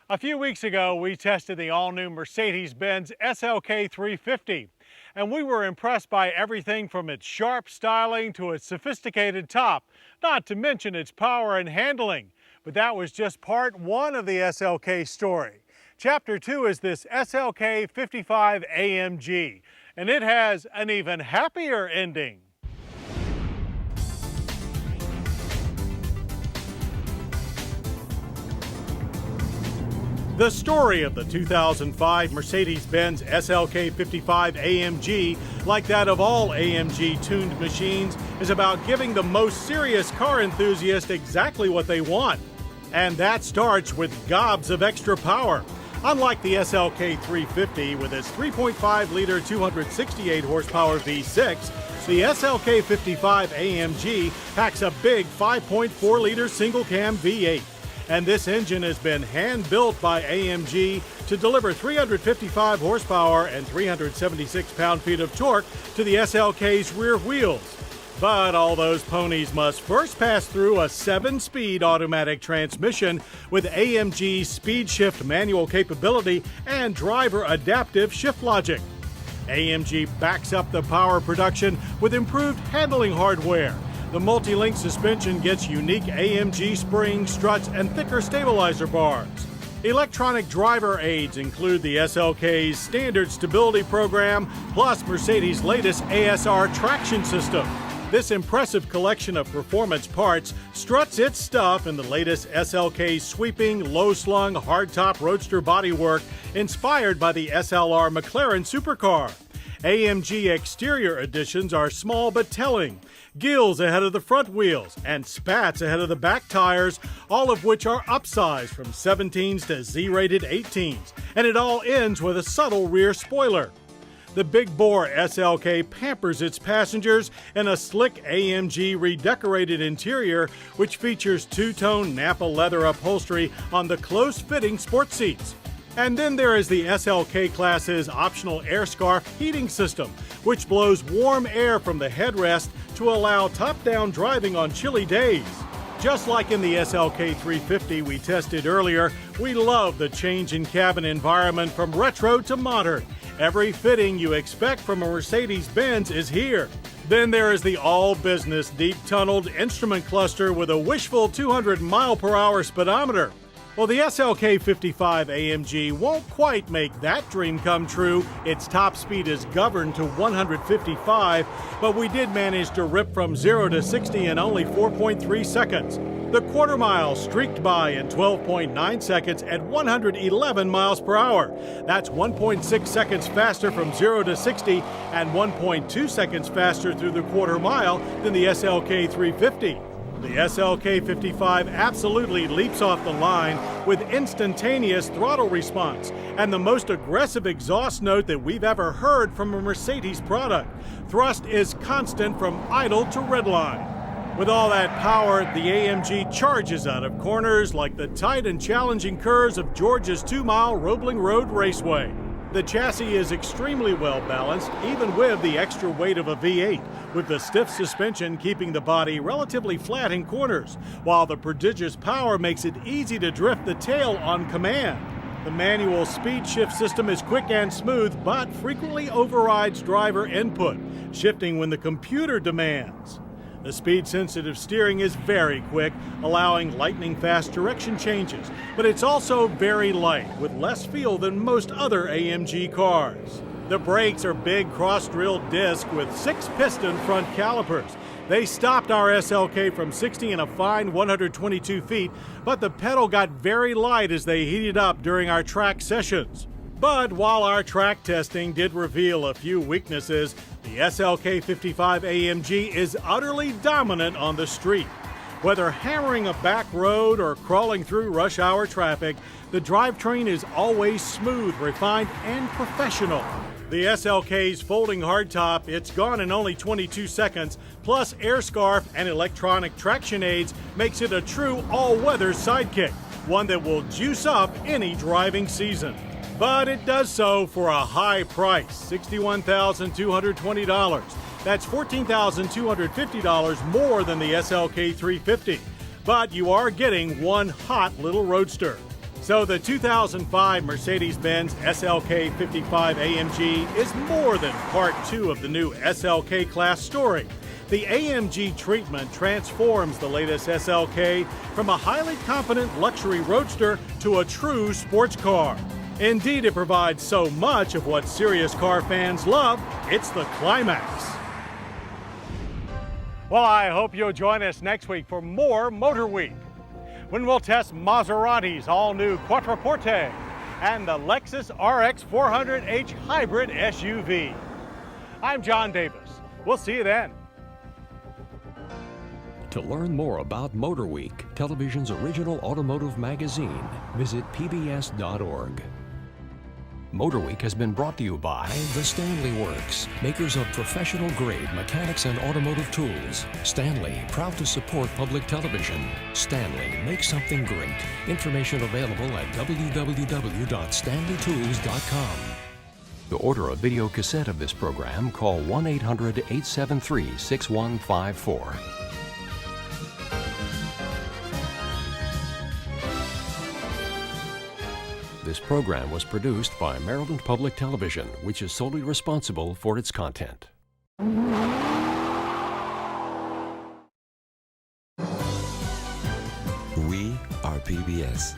A few weeks ago, we tested the all-new Mercedes-Benz SLK55, and we were impressed by everything from its sharp styling to its sophisticated top, not to mention its power and handling. But that was just part one of the SLK story. Chapter 2 is this SLK55 AMG, and it has an even happier ending. The story of the 2005 Mercedes-Benz SLK55 AMG, like that of all AMG-tuned machines, is about giving the most serious car enthusiast exactly what they want. And that starts with gobs of extra power. Unlike the SLK350 with its 3.5-liter 268 horsepower V6, the SLK55 AMG packs a big 5.4-liter single-cam V8. And this engine has been hand-built by AMG to deliver 355 horsepower and 376 pound-feet of torque to the SLK's rear wheels. But all those ponies must first pass through a 7-speed automatic transmission with AMG's speed shift manual capability and driver adaptive shift logic. AMG backs up the power production with improved handling hardware. The multi-link suspension gets unique AMG springs, struts, and thicker stabilizer bars. Electronic driver aids include the SLK's standard stability program, plus Mercedes' latest ASR traction system. This impressive collection of performance parts struts its stuff in the latest SLK sweeping, low-slung, hardtop roadster bodywork inspired by the SLR McLaren supercar. AMG exterior additions are small but telling. Gills ahead of the front wheels and spats ahead of the back tires, all of which are upsized from 17s to Z-rated 18s. And it all ends with a subtle rear spoiler. The big-bore SLK pampers its passengers in a slick AMG redecorated interior, which features two-tone Napa leather upholstery on the close-fitting sports seats. And then there is the SLK class's optional air scarf heating system, which blows warm air from the headrest to allow top-down driving on chilly days. Just like in the SLK350 we tested earlier, we love the change in cabin environment from retro to modern. Every fitting you expect from a Mercedes-Benz is here. Then there is the all-business deep-tunneled instrument cluster with a wishful 200 mile-per-hour speedometer. Well, the SLK55 AMG won't quite make that dream come true. Its top speed is governed to 155, but we did manage to rip from 0 to 60 in only 4.3 seconds. The quarter mile streaked by in 12.9 seconds at 111 miles per hour. That's 1.6 seconds faster from 0 to 60 and 1.2 seconds faster through the quarter mile than the SLK350. The SLK55 absolutely leaps off the line with instantaneous throttle response and the most aggressive exhaust note that we've ever heard from a Mercedes product. Thrust is constant from idle to redline. With all that power, the AMG charges out of corners like the tight and challenging curves of Georgia's 2-mile Roebling Road Raceway. The chassis is extremely well balanced, even with the extra weight of a V8, with the stiff suspension keeping the body relatively flat in corners, while the prodigious power makes it easy to drift the tail on command. The manual speed shift system is quick and smooth, but frequently overrides driver input, shifting when the computer demands. The speed-sensitive steering is very quick, allowing lightning-fast direction changes, but it's also very light, with less feel than most other AMG cars. The brakes are big cross-drilled disc with 6-piston front calipers. They stopped our SLK from 60 in a fine 122 feet, but the pedal got very light as they heated up during our track sessions. But while our track testing did reveal a few weaknesses, the SLK55 AMG is utterly dominant on the street. Whether hammering a back road or crawling through rush hour traffic, the drivetrain is always smooth, refined, and professional. The SLK's folding hardtop, it's gone in only 22 seconds, plus air scarf and electronic traction aids makes it a true all-weather sidekick, one that will juice up any driving season. But it does so for a high price, $61,220. That's $14,250 more than the SLK350. But you are getting one hot little roadster. So the 2005 Mercedes-Benz SLK55 AMG is more than part two of the new SLK class story. The AMG treatment transforms the latest SLK from a highly confident luxury roadster to a true sports car. Indeed, it provides so much of what serious car fans love, it's the climax. Well, I hope you'll join us next week for more Motorweek, when we'll test Maserati's all-new Quattroporte and the Lexus RX 400h hybrid SUV. I'm John Davis. We'll see you then. To learn more about Motorweek, television's original automotive magazine, visit pbs.org. Motorweek has been brought to you by the Stanley Works, makers of professional-grade mechanics and automotive tools. Stanley, proud to support public television. Stanley, make something great. Information available at www.stanleytools.com. To order a video cassette of this program, call 1-800-873-6154. This program was produced by Maryland Public Television, which is solely responsible for its content. We are PBS.